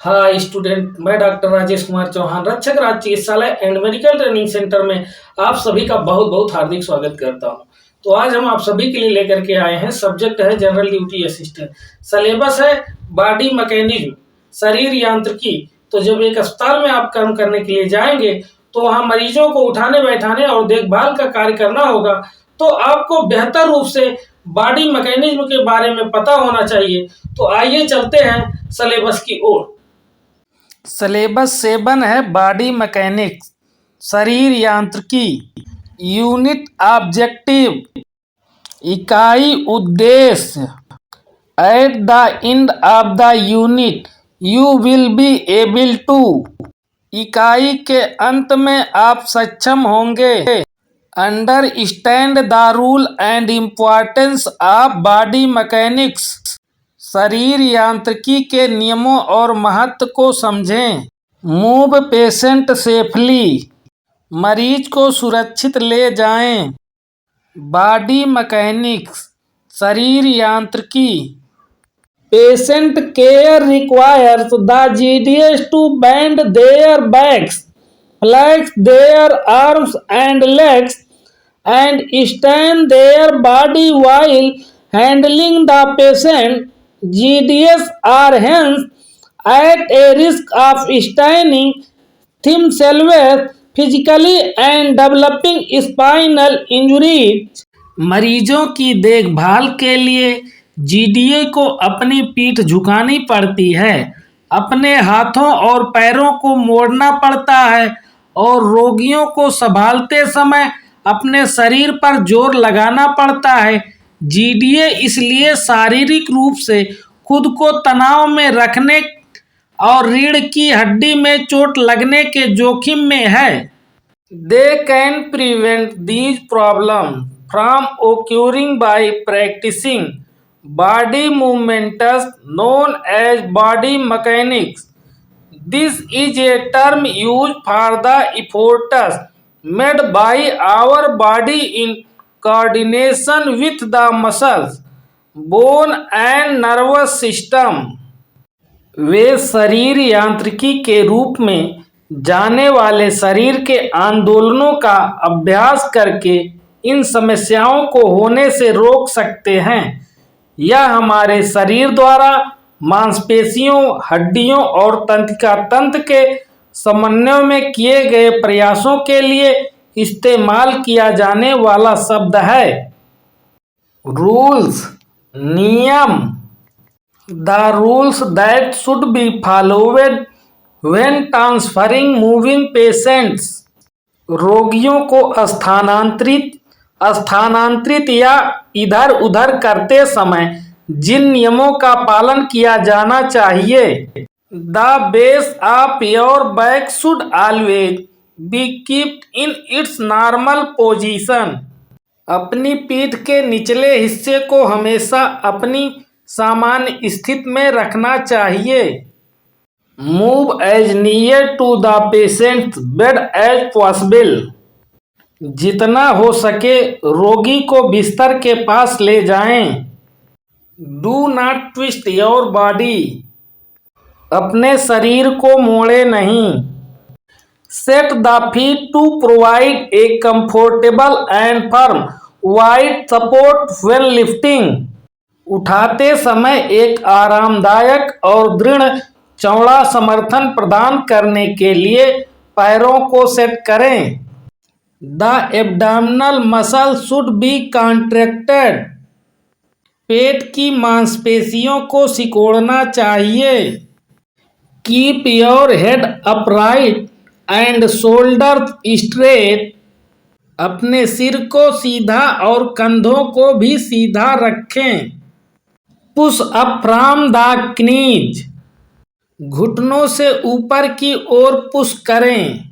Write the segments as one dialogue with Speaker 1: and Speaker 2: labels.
Speaker 1: Hi student, मैं doctor Rajesh Kumar Chauhan, रक्षक राज्य चिकित्सालय एंड मेडिकल ट्रेनिंग सेंटर में आप सभी का बहुत बहुत हार्दिक स्वागत करता हूं। तो आज हम आप सभी के लिए लेकर के आए हैं, सब्जेक्ट है जनरल ड्यूटी असिस्टेंट, सिलेबस है बॉडी मैकेनिज्म, शरीर यांत्रिकी। तो जब एक अस्पताल में आप काम करने के लिए जाएंगे तो वहाँ मरीजों को उठाने बैठाने और देखभाल का कार्य करना होगा, तो आपको बेहतर रूप से बॉडी मैकेनिज्म के बारे में पता होना चाहिए। तो आइए चलते हैं सिलेबस की ओर।
Speaker 2: सिलेबस 7 है बॉडी मैकेनिक्स, शरीर यांत्रिकी। यूनिट ऑब्जेक्टिव, इकाई उद्देश्य। At the end of the unit you will be able to, इकाई के अंत में आप सक्षम होंगे। Understand the rule and importance of body mechanics, शरीर यांत्रिकी के नियमों और महत्व को समझें। मूव पेशेंट सेफली, मरीज को सुरक्षित ले जाएं। बॉडी मैकेनिक्स, शरीर यांत्रिकी। Patient care requires the GDS to bend their backs, flex their arms and legs and stand their body while handling the patient. GDS are hence at a risk of staining themselves physically and developing spinal injuries.
Speaker 1: मरीजों की देखभाल के लिए GDA को अपनी पीठ झुकानी पड़ती है, अपने हाथों और पैरों को मोड़ना पड़ता है और रोगियों को संभालते समय अपने शरीर पर जोर लगाना पड़ता है। जीडीए इसलिए शारीरिक रूप से खुद को तनाव में रखने और रीढ़ की हड्डी में चोट लगने के जोखिम में है।
Speaker 2: They can prevent these problem from occurring by practicing body movements known as body mechanics. This is a term used for the efforts made by our body in coordination with the muscles, bone and nervous system.
Speaker 1: वे शरीर यांत्रिकी के रूप में जाने वाले शरीर के आंदोलनों का अभ्यास करके इन समस्याओं को होने से रोक सकते हैं। यह हमारे शरीर द्वारा मांसपेशियों, हड्डियों और तंत्रिका तंत्र के समन्वय में किए गए प्रयासों के लिए इस्तेमाल किया जाने वाला शब्द है।
Speaker 2: रूल्स, नियम।
Speaker 1: The rules that should be followed when transferring moving patients, रोगियों को स्थानांतरित या इधर उधर करते समय जिन नियमों का पालन किया जाना चाहिए।
Speaker 2: The base of your back should always be kept in its normal position.
Speaker 1: अपनी पीठ के निचले हिस्से को हमेशा अपनी सामान्य स्थिति में रखना चाहिए।
Speaker 2: Move as near to the patient's bed as possible.
Speaker 1: जितना हो सके रोगी को बिस्तर के पास ले जाएं।
Speaker 2: Do not twist your body.
Speaker 1: अपने शरीर को मोड़े नहीं।
Speaker 2: Set the feet to provide a comfortable and firm wide support when lifting.
Speaker 1: उठाते समय एक आरामदायक और दृढ़ चौड़ा समर्थन प्रदान करने के लिए पैरों को सेट करें।
Speaker 2: The abdominal muscle should be contracted.
Speaker 1: पेट की मांसपेशियों को सिकोड़ना चाहिए।
Speaker 2: Keep your head upright and shoulders straight.
Speaker 1: अपने सिर को सीधा और कंधों को भी सीधा रखें।
Speaker 2: Push up from the knees.
Speaker 1: घुटनों से ऊपर की ओर पुश करें।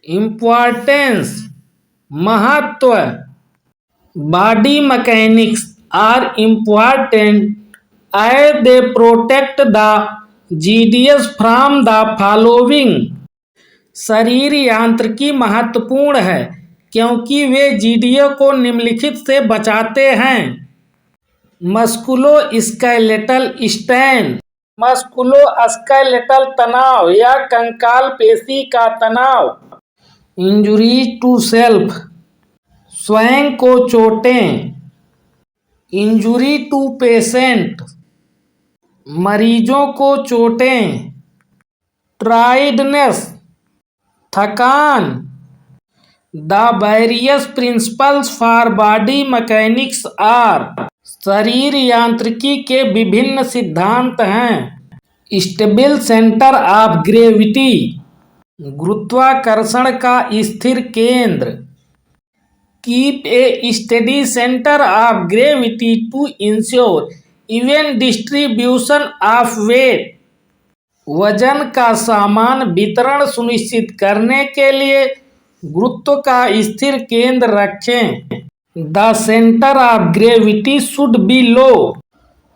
Speaker 2: Importance,
Speaker 1: महत्व।
Speaker 2: body mechanics are important as they protect the GDS from the following.
Speaker 1: शरीर यांत्रिकी महत्वपूर्ण है क्योंकि वे जीडीए को निम्नलिखित से बचाते हैं।
Speaker 2: मस्कुलोस्केलेटल स्ट्रेन, मस्कुलोस्केलेटल तनाव या कंकाल पेशी का तनाव। इंजुरी टू सेल्फ, स्वयं को चोटें। इंजुरी टू पेशेंट, मरीजों को चोटें। टायर्डनेस, थकान। The various principles for body mechanics are, शरीर यांत्रिकी के विभिन्न सिद्धांत हैं। स्टेबल सेंटर ऑफ ग्रेविटी, गुरुत्वाकर्षण का स्थिर केंद्र। Keep a steady centre of gravity to ensure even distribution of weight, वजन का समान वितरण सुनिश्चित करने के लिए गुरुत्व का स्थिर केंद्र रखें। The centre of gravity should be low,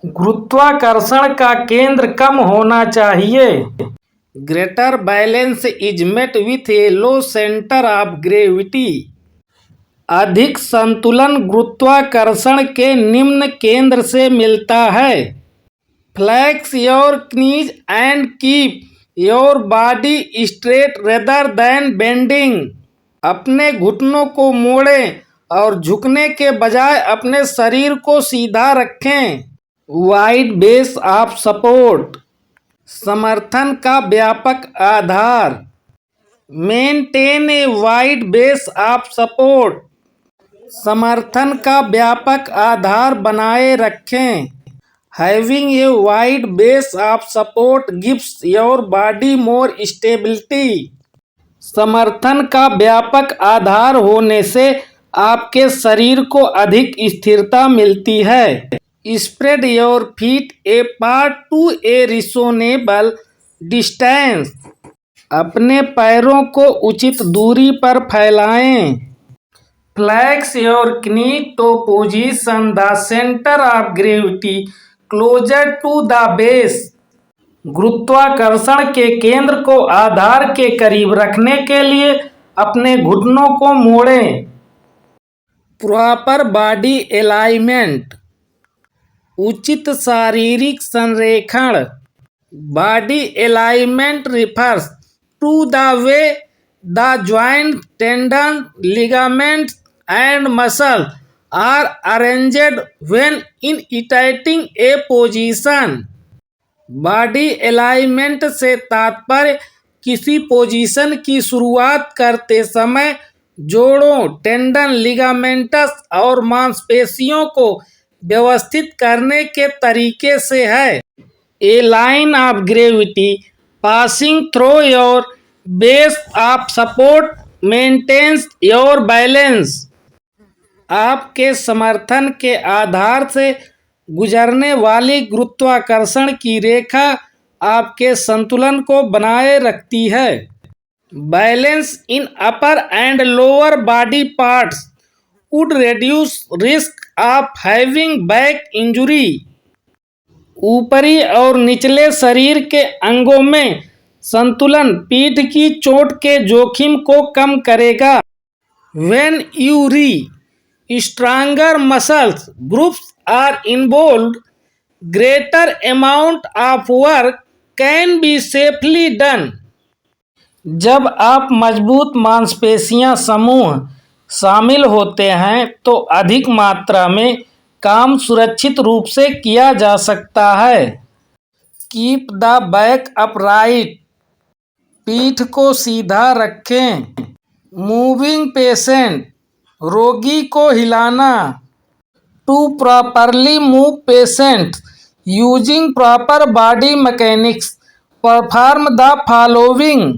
Speaker 2: गुरुत्वाकर्षण का केंद्र कम होना चाहिए। Greater balance is met with a low centre of gravity, अधिक संतुलन गुरुत्वाकर्षण के निम्न केंद्र से मिलता है। Flex your knees and keep your body straight rather than bending, अपने घुटनों को मोड़ें और झुकने के बजाय अपने शरीर को सीधा रखें। वाइड बेस ऑफ सपोर्ट, समर्थन का व्यापक आधार। Maintain a wide base of support, समर्थन का व्यापक आधार बनाए रखें। Having a wide base of support gives your body more stability, समर्थन का व्यापक आधार होने से आपके शरीर को अधिक स्थिरता मिलती है। Spread your feet apart to a reasonable distance, अपने पैरों को उचित दूरी पर फैलाएं। Flex your knee to position the centre of gravity closer to the base, गुरुत्वाकर्षण के केंद्र को आधार के करीब रखने के लिए अपने घुटनों को मोड़ें। प्रॉपर बॉडी अलाइनमेंट, उचित शारीरिक संरेखण। Body alignment refers to the way the joint, tendon, ligaments and muscle are arranged when initiating a position. Body alignment से तात्पर्य किसी पोजीशन की शुरुआत करते समय जोड़ों, टेंडन, लिगामेंट्स और मांसपेशियों को व्यवस्थित करने के तरीके से है। A line of gravity passing through your base of support maintains your balance, आपके समर्थन के आधार से गुजरने वाली गुरुत्वाकर्षण की रेखा आपके संतुलन को बनाए रखती है। Balance in upper and lower body parts would reduce risk of having back injury, ऊपरी और निचले शरीर के अंगों में संतुलन पीठ की चोट के जोखिम को कम करेगा। When you stronger muscles groups are involved, greater amount of work can be safely done. जब आप मजबूत मांसपेशियां समूह शामिल होते हैं तो अधिक मात्रा में काम सुरक्षित रूप से किया जा सकता है। कीप द बैक अपराइट, पीठ को सीधा रखें। मूविंग पेशेंट, रोगी को हिलाना। To properly move patient using proper body mechanics perform the following,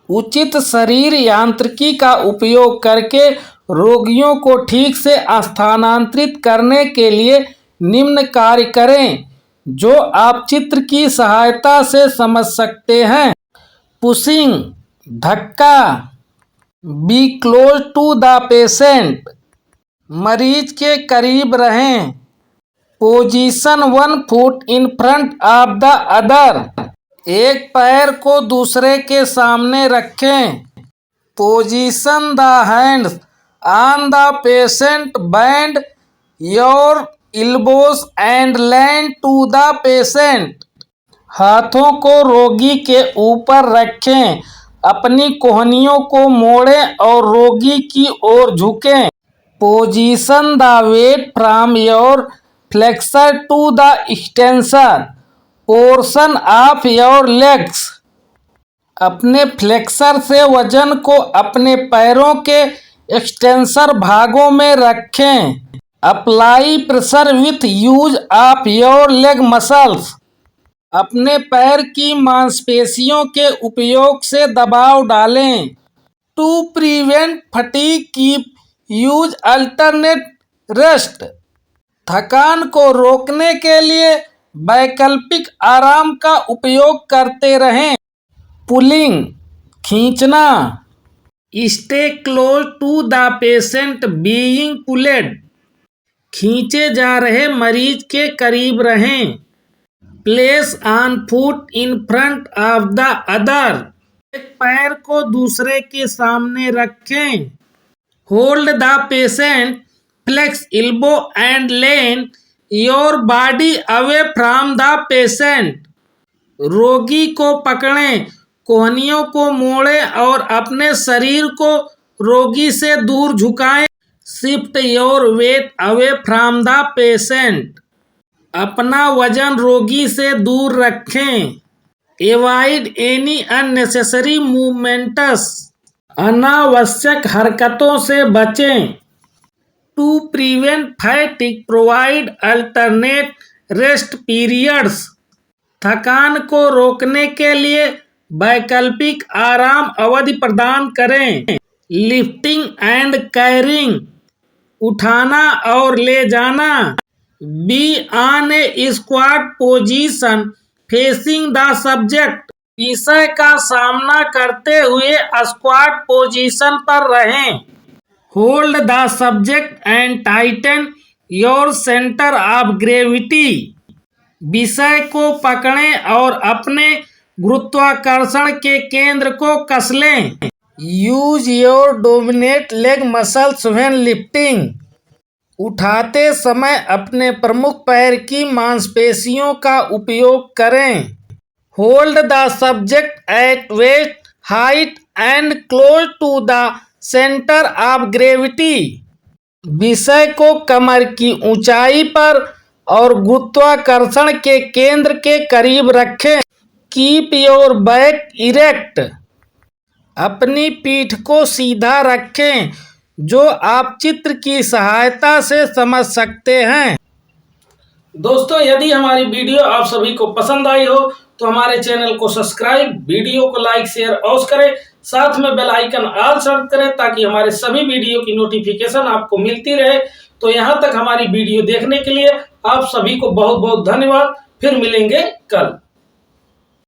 Speaker 2: उचित शरीर यांत्रिकी का उपयोग करके रोगियों को ठीक से स्थानांतरित करने के लिए निम्न कार्य करें जो आप चित्र की सहायता से समझ सकते हैं। पुशिंग, धक्का। Be close to the patient, मरीज के करीब रहें। Position 1 foot in front of the other, एक पैर को दूसरे के सामने रखें। Position the hands on the patient, bend your elbows and lean to the patient, हाथों को रोगी के ऊपर रखें, अपनी कोहनियों को मोड़ें और रोगी की ओर झुकें। Position the weight from your flexor to the extensor portion of your legs. अपने फ्लेक्सर से वजन को अपने पैरों के एक्सटेंसर भागों में रखें। Apply pressure with use of your leg muscles. अपने पैर की मांसपेशियों के उपयोग से दबाव डालें। To prevent fatigue keep use alternate rest. थकान को रोकने के लिए वैकल्पिक आराम का उपयोग करते रहें। पुलिंग, खींचना। Stay close to the patient being pulled. खींचे जा रहे मरीज के करीब रहें। Place on foot in front of the other. एक पैर को दूसरे के सामने रखें। Hold the patient, flex elbow and lean your body away from the patient. रोगी को पकड़ें, कोहनियों को मोड़ें और अपने शरीर को रोगी से दूर झुकाएं। Shift your weight away from the patient. अपना वजन रोगी से दूर रखें। Avoid any unnecessary movements. अनावश्यक हरकतों से बचें। To prevent fatigue provide alternate rest periods. थकान को रोकने के लिए वैकल्पिक आराम अवधि प्रदान करें। लिफ्टिंग एंड कैरिंग, उठाना और ले जाना। Be on A squat position facing the subject. विषय का सामना करते हुए स्क्वाट पोजीशन पर रहें। Hold the subject and Titan your centre of gravity. विषय को पकड़ें और अपने गुरुत्वाकर्षण के केंद्र को कस लें। Use your dominate leg muscles when lifting. उठाते समय अपने प्रमुख पैर की मांसपेशियों का उपयोग करें। Hold the subject at waist height and close to the centre of gravity. विषय को कमर की ऊंचाई पर और गुरुत्वाकर्षण के केंद्र के करीब रखें। Keep your back erect. अपनी पीठ को सीधा रखें, जो आप चित्र की सहायता से समझ सकते हैं।
Speaker 1: दोस्तों, यदि हमारी वीडियो आप सभी को पसंद आई हो तो हमारे चैनल को सब्सक्राइब, वीडियो को लाइक, शेयर अवश्य करें। साथ में बेल आइकन ऑल सेट करें ताकि हमारे सभी वीडियो की नोटिफिकेशन आपको मिलती रहे। तो यहाँ तक हमारी वीडियो देखने के लिए आप सभी को बहुत बहुत धन्यवाद। फिर मिलेंगे कल।